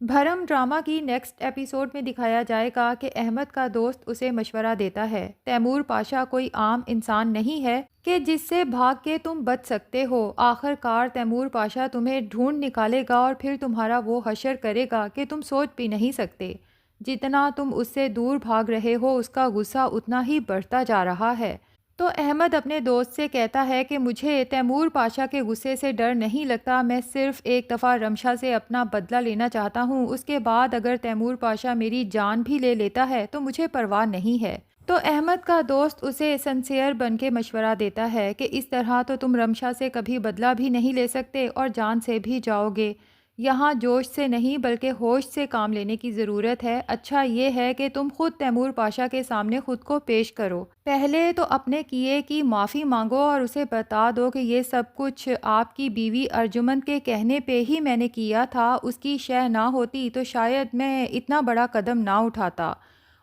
بھرم drama کی next episode میں دکھایا جائے گا کہ احمد کا دوست اسے مشورہ دیتا ہے تیمور پاشا کوئی عام انسان نہیں ہے کہ جس سے بھاگ کے تم بچ سکتے ہو۔ آخر کار تیمور پاشا تمہیں ڈھونڈ نکالے گا اور پھر تمہارا وہ حشر کرے گا کہ تم سوچ بھی نہیں سکتے۔ جتنا تم اس سے دور بھاگ رہے ہو اس کا غصہ اتنا ہی بڑھتا جا رہا ہے۔ تو احمد اپنے دوست سے کہتا ہے کہ مجھے تیمور پاشا کے غصے سے ڈر نہیں لگتا، میں صرف ایک دفعہ رمشا سے اپنا بدلہ لینا چاہتا ہوں، اس کے بعد اگر تیمور پاشا میری جان بھی لے لیتا ہے تو مجھے پرواہ نہیں ہے۔ تو احمد کا دوست اسے سنسیئر بن کے مشورہ دیتا ہے کہ اس طرح تو تم رمشا سے کبھی بدلہ بھی نہیں لے سکتے اور جان سے بھی جاؤ گے۔ یہاں جوش سے نہیں بلکہ ہوش سے کام لینے کی ضرورت ہے۔ اچھا یہ ہے کہ تم خود تیمور پاشا کے سامنے خود کو پیش کرو، پہلے تو اپنے کیے کی معافی مانگو اور اسے بتا دو کہ یہ سب کچھ آپ کی بیوی ارجمن کے کہنے پہ ہی میں نے کیا تھا، اس کی شے نہ ہوتی تو شاید میں اتنا بڑا قدم نہ اٹھاتا۔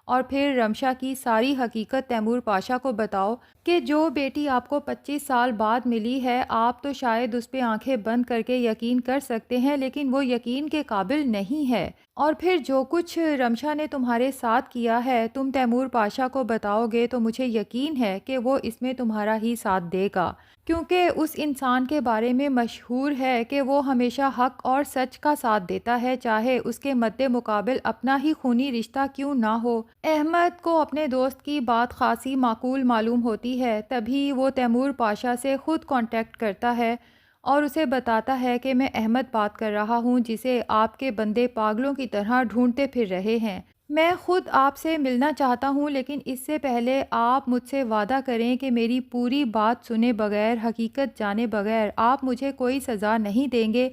اور پھر رمشا کی ساری حقیقت تیمور پاشا کو بتاؤ کہ جو بیٹی آپ کو 25 سال بعد ملی ہے، آپ تو شاید اس پہ آنکھیں بند کر کے یقین کر سکتے ہیں لیکن وہ یقین کے قابل نہیں ہے۔ اور پھر جو کچھ رمشا نے تمہارے ساتھ کیا ہے تم تیمور پاشا کو بتاؤ گے تو مجھے یقین ہے کہ وہ اس میں تمہارا ہی ساتھ دے گا، کیونکہ اس انسان کے بارے میں مشہور ہے کہ وہ ہمیشہ حق اور سچ کا ساتھ دیتا ہے، چاہے اس کے مد مقابل اپنا ہی خونی رشتہ کیوں نہ ہو۔ احمد کو اپنے دوست کی بات خاصی معقول معلوم ہوتی ہے، تبھی وہ تیمور پاشا سے خود کانٹیکٹ کرتا ہے اور اسے بتاتا ہے کہ میں احمد بات کر رہا ہوں جسے آپ کے بندے پاگلوں کی طرح ڈھونڈتے پھر رہے ہیں۔ میں خود آپ سے ملنا چاہتا ہوں لیکن اس سے پہلے آپ مجھ سے وعدہ کریں کہ میری پوری بات سنے بغیر، حقیقت جانے بغیر آپ مجھے کوئی سزا نہیں دیں گے۔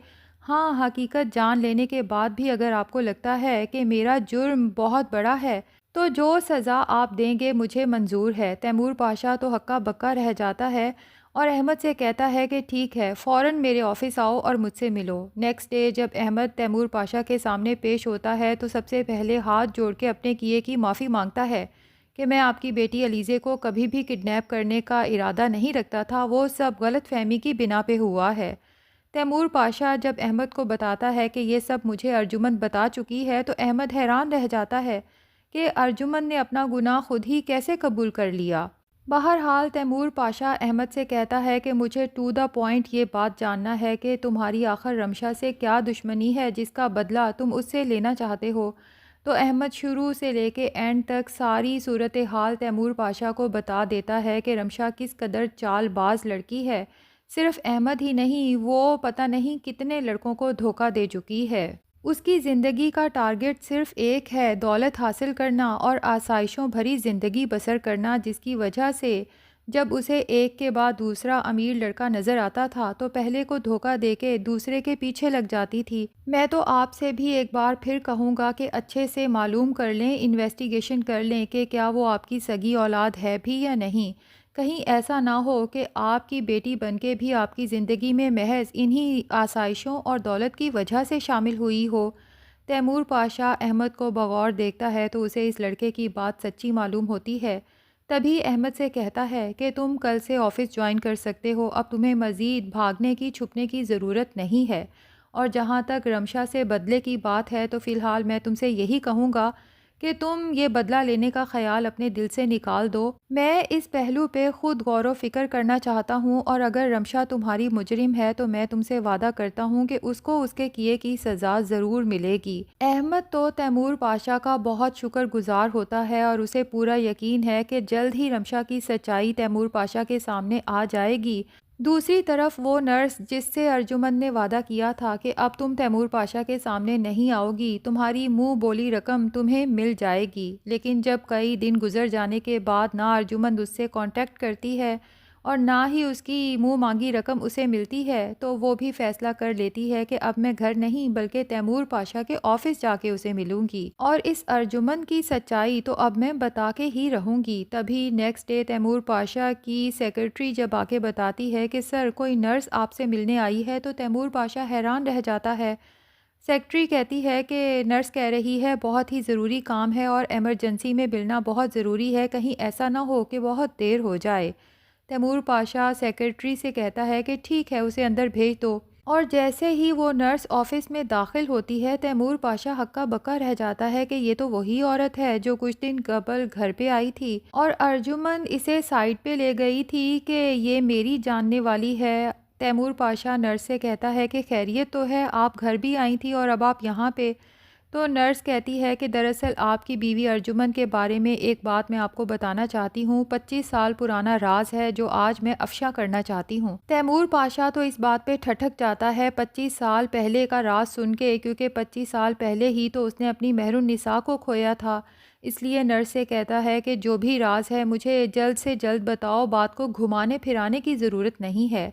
ہاں، حقیقت جان لینے کے بعد بھی اگر آپ کو لگتا ہے کہ میرا جرم بہت بڑا ہے تو جو سزا آپ دیں گے مجھے منظور ہے۔ تیمور پاشا تو ہکا بکا رہ جاتا ہے اور احمد سے کہتا ہے کہ ٹھیک ہے، فوراً میرے آفس آؤ اور مجھ سے ملو۔ نیکسٹ ڈے جب احمد تیمور پاشا کے سامنے پیش ہوتا ہے تو سب سے پہلے ہاتھ جوڑ کے اپنے کیے کی معافی مانگتا ہے کہ میں آپ کی بیٹی علیزے کو کبھی بھی کڈنیپ کرنے کا ارادہ نہیں رکھتا تھا، وہ سب غلط فہمی کی بنا پہ ہوا ہے۔ تیمور پاشا جب احمد کو بتاتا ہے کہ یہ سب مجھے ارجمن بتا چکی ہے تو احمد حیران رہ جاتا ہے کہ ارجمن نے اپنا گناہ خود ہی کیسے قبول کر لیا۔ بہرحال تیمور پاشا احمد سے کہتا ہے کہ مجھے ٹو دا پوائنٹ یہ بات جاننا ہے کہ تمہاری آخر رمشا سے کیا دشمنی ہے جس کا بدلہ تم اس سے لینا چاہتے ہو۔ تو احمد شروع سے لے کے اینڈ تک ساری صورتحال تیمور پاشا کو بتا دیتا ہے کہ رمشا کس قدر چال باز لڑکی ہے۔ صرف احمد ہی نہیں، وہ پتہ نہیں کتنے لڑکوں کو دھوکہ دے چکی ہے۔ اس کی زندگی کا ٹارگٹ صرف ایک ہے، دولت حاصل کرنا اور آسائشوں بھری زندگی بسر کرنا، جس کی وجہ سے جب اسے ایک کے بعد دوسرا امیر لڑکا نظر آتا تھا تو پہلے کو دھوکہ دے کے دوسرے کے پیچھے لگ جاتی تھی۔ میں تو آپ سے بھی ایک بار پھر کہوں گا کہ اچھے سے معلوم کر لیں، انویسٹیگیشن کر لیں کہ کیا وہ آپ کی سگی اولاد ہے بھی یا نہیں۔ کہیں ایسا نہ ہو کہ آپ کی بیٹی بن کے بھی آپ کی زندگی میں محض انہی آسائشوں اور دولت کی وجہ سے شامل ہوئی ہو۔ تیمور پاشا احمد کو بغور دیکھتا ہے تو اسے اس لڑکے کی بات سچی معلوم ہوتی ہے۔ تبھی احمد سے کہتا ہے کہ تم کل سے آفس جوائن کر سکتے ہو، اب تمہیں مزید بھاگنے کی چھپنے کی ضرورت نہیں ہے۔ اور جہاں تک رمشا سے بدلے کی بات ہے تو فی الحال میں تم سے یہی کہوں گا کہ تم یہ بدلہ لینے کا خیال اپنے دل سے نکال دو۔ میں اس پہلو پہ خود غور و فکر کرنا چاہتا ہوں اور اگر رمشا تمہاری مجرم ہے تو میں تم سے وعدہ کرتا ہوں کہ اس کو اس کے کیے کی سزا ضرور ملے گی۔ احمد تو تیمور پاشا کا بہت شکر گزار ہوتا ہے اور اسے پورا یقین ہے کہ جلد ہی رمشا کی سچائی تیمور پاشا کے سامنے آ جائے گی۔ دوسری طرف وہ نرس جس سے ارجمن نے وعدہ کیا تھا کہ اب تم تیمور پاشا کے سامنے نہیں آؤ گی، تمہاری منہ بولی رقم تمہیں مل جائے گی۔ لیکن جب کئی دن گزر جانے کے بعد نہ ارجمن اس سے کانٹیکٹ کرتی ہے اور نہ ہی اس کی منہ مانگی رقم اسے ملتی ہے تو وہ بھی فیصلہ کر لیتی ہے کہ اب میں گھر نہیں بلکہ تیمور پاشا کے آفس جا کے اسے ملوں گی اور اس ارجمن کی سچائی تو اب میں بتا کے ہی رہوں گی۔ تبھی نیکسٹ ڈے تیمور پاشا کی سیکرٹری جب آ کے بتاتی ہے کہ سر کوئی نرس آپ سے ملنے آئی ہے تو تیمور پاشا حیران رہ جاتا ہے۔ سیکرٹری کہتی ہے کہ نرس کہہ رہی ہے بہت ہی ضروری کام ہے اور ایمرجنسی میں ملنا بہت ضروری ہے، کہیں ایسا نہ ہو کہ بہت دیر ہو جائے۔ تیمور پاشا سیکرٹری سے کہتا ہے کہ ٹھیک ہے، اسے اندر بھیج دو۔ اور جیسے ہی وہ نرس آفس میں داخل ہوتی ہے تیمور پاشا ہکا بکا رہ جاتا ہے کہ یہ تو وہی عورت ہے جو کچھ دن قبل گھر پہ آئی تھی اور ارجمن اسے سائڈ پہ لے گئی تھی کہ یہ میری جاننے والی ہے۔ تیمور پاشا نرس سے کہتا ہے کہ خیریت تو ہے، آپ گھر بھی آئی تھی اور اب آپ یہاں پہ؟ تو نرس کہتی ہے کہ دراصل آپ کی بیوی ارجمن کے بارے میں ایک بات میں آپ کو بتانا چاہتی ہوں، 25 سال پرانا راز ہے جو آج میں افشا کرنا چاہتی ہوں۔ تیمور پاشا تو اس بات پہ ٹھٹک جاتا ہے 25 سال پہلے کا راز سن کے، کیونکہ 25 سال پہلے ہی تو اس نے اپنی مہر النساء کو کھویا تھا۔ اس لیے نرس سے کہتا ہے کہ جو بھی راز ہے مجھے جلد سے جلد بتاؤ، بات کو گھمانے پھرانے کی ضرورت نہیں ہے۔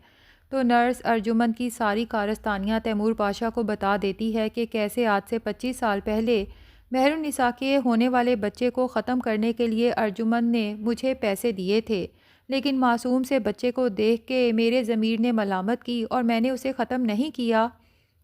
تو نرس ارجمن کی ساری کارستانیاں تیمور پاشا کو بتا دیتی ہے کہ کیسے آج سے 25 سال پہلے مہر النساء کے ہونے والے بچے کو ختم کرنے کے لیے ارجمن نے مجھے پیسے دیے تھے، لیکن معصوم سے بچے کو دیکھ کے میرے ضمیر نے ملامت کی اور میں نے اسے ختم نہیں کیا۔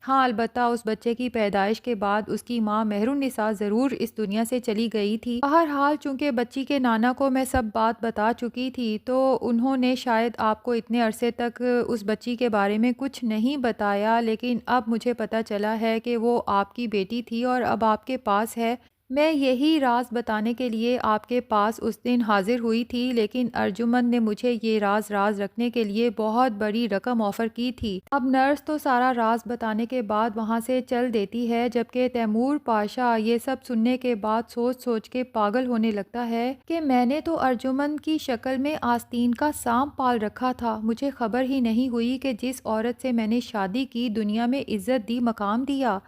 ہاں البتہ اس بچے کی پیدائش کے بعد اس کی ماں مہر النساء ضرور اس دنیا سے چلی گئی تھی۔ بہرحال چونکہ بچی کے نانا کو میں سب بات بتا چکی تھی تو انہوں نے شاید آپ کو اتنے عرصے تک اس بچی کے بارے میں کچھ نہیں بتایا، لیکن اب مجھے پتہ چلا ہے کہ وہ آپ کی بیٹی تھی اور اب آپ کے پاس ہے۔ میں یہی راز بتانے کے لیے آپ کے پاس اس دن حاضر ہوئی تھی، لیکن ارجمن نے مجھے یہ راز رکھنے کے لیے بہت بڑی رقم آفر کی تھی۔ اب نرس تو سارا راز بتانے کے بعد وہاں سے چل دیتی ہے، جبکہ تیمور پاشا یہ سب سننے کے بعد سوچ سوچ کے پاگل ہونے لگتا ہے کہ میں نے تو ارجمن کی شکل میں آستین کا سانپ پال رکھا تھا، مجھے خبر ہی نہیں ہوئی کہ جس عورت سے میں نے شادی کی، دنیا میں عزت دی، مقام دیا،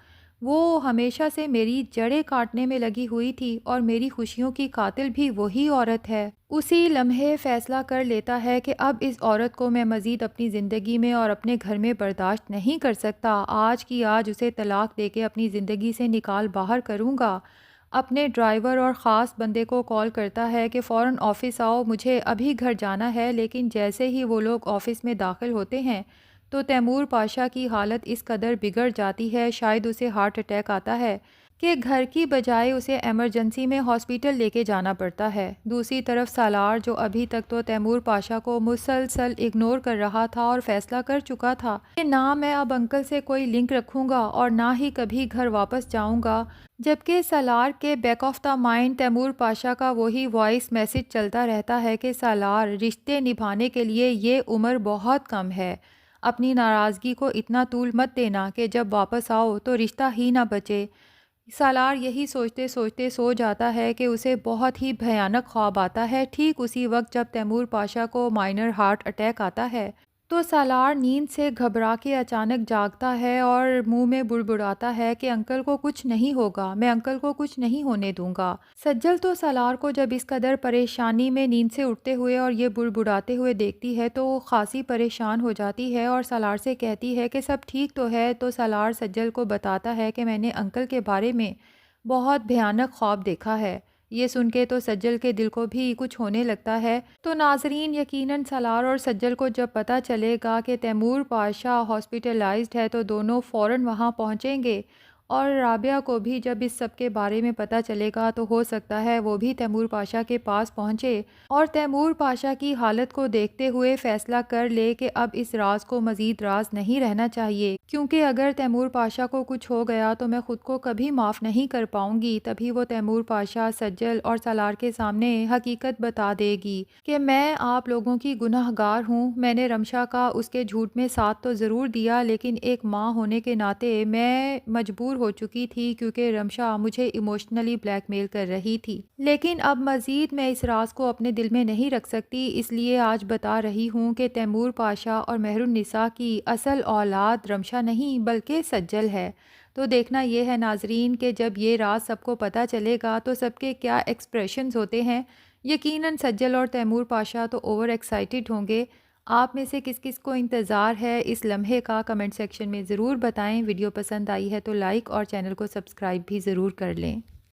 وہ ہمیشہ سے میری جڑیں کاٹنے میں لگی ہوئی تھی اور میری خوشیوں کی قاتل بھی وہی عورت ہے۔ اسی لمحے فیصلہ کر لیتا ہے کہ اب اس عورت کو میں مزید اپنی زندگی میں اور اپنے گھر میں برداشت نہیں کر سکتا، آج کی آج اسے طلاق دے کے اپنی زندگی سے نکال باہر کروں گا۔ اپنے ڈرائیور اور خاص بندے کو کال کرتا ہے کہ فوراً آفس آؤ، مجھے ابھی گھر جانا ہے، لیکن جیسے ہی وہ لوگ آفس میں داخل ہوتے ہیں تو تیمور پاشا کی حالت اس قدر بگڑ جاتی ہے، شاید اسے ہارٹ اٹیک آتا ہے، کہ گھر کی بجائے اسے ایمرجنسی میں ہاسپٹل لے کے جانا پڑتا ہے۔ دوسری طرف سالار جو ابھی تک تو تیمور پاشا کو مسلسل اگنور کر رہا تھا اور فیصلہ کر چکا تھا کہ نہ میں اب انکل سے کوئی لنک رکھوں گا اور نہ ہی کبھی گھر واپس جاؤں گا، جبکہ سالار کے back of the mind Taimur Pasha کا وہی وائس میسج چلتا رہتا ہے کہ سالار، رشتے نبھانے کے لیے یہ عمر بہت کم ہے، اپنی ناراضگی کو اتنا طول مت دینا کہ جب واپس آؤ تو رشتہ ہی نہ بچے۔ سالار یہی سوچتے سوچتے سو جاتا ہے کہ اسے بہت ہی بھیانک خواب آتا ہے۔ ٹھیک اسی وقت جب تیمور پاشا کو مائنر ہارٹ اٹیک آتا ہے تو سالار نیند سے گھبرا کے اچانک جاگتا ہے اور منہ میں بڑبڑاتا ہے کہ انکل کو کچھ نہیں ہوگا، میں انکل کو کچھ نہیں ہونے دوں گا۔ سجل تو سالار کو جب اس قدر پریشانی میں نیند سے اٹھتے ہوئے اور یہ بڑبڑاتے ہوئے دیکھتی ہے تو وہ خاصی پریشان ہو جاتی ہے اور سالار سے کہتی ہے کہ سب ٹھیک تو ہے، تو سالار سجل کو بتاتا ہے کہ میں نے انکل کے بارے میں بہت بھیانک خواب دیکھا ہے۔ یہ سن کے تو سجل کے دل کو بھی کچھ ہونے لگتا ہے۔ تو ناظرین یقیناً سالار اور سجل کو جب پتہ چلے گا کہ تیمور پاشا ہاسپٹلائزڈ ہے تو دونوں فوراً وہاں پہنچیں گے، اور رابعہ کو بھی جب اس سب کے بارے میں پتہ چلے گا تو ہو سکتا ہے وہ بھی تیمور پاشا کے پاس پہنچے اور تیمور پاشا کی حالت کو دیکھتے ہوئے فیصلہ کر لے کہ اب اس راز کو مزید راز نہیں رہنا چاہیے، کیونکہ اگر تیمور پاشا کو کچھ ہو گیا تو میں خود کو کبھی معاف نہیں کر پاؤں گی۔ تبھی وہ تیمور پاشا، سجل اور سالار کے سامنے حقیقت بتا دے گی کہ میں آپ لوگوں کی گناہ گار ہوں، میں نے رمشا کا اس کے جھوٹ میں ساتھ تو ضرور دیا، لیکن ایک ماں ہونے کے ناطے میں مجبور ہو چکی تھی کیونکہ رمشا مجھے ایموشنلی بلیک میل کر رہی تھی، لیکن اب مزید میں اس راز کو اپنے دل میں نہیں رکھ سکتی، اس لیے آج بتا رہی ہوں کہ تیمور پاشا اور مہر النساء کی اصل اولاد رمشا نہیں بلکہ سجل ہے۔ تو دیکھنا یہ ہے ناظرین کہ جب یہ راز سب کو پتہ چلے گا تو سب کے کیا ایکسپریشنز ہوتے ہیں۔ یقیناً سجل اور تیمور پاشا تو اوور ایکسائٹڈ ہوں گے۔ آپ میں سے کس کس کو انتظار ہے اس لمحے کا، کمنٹ سیکشن میں ضرور بتائیں۔ ویڈیو پسند آئی ہے تو لائک اور چینل کو سبسکرائب بھی ضرور کر لیں۔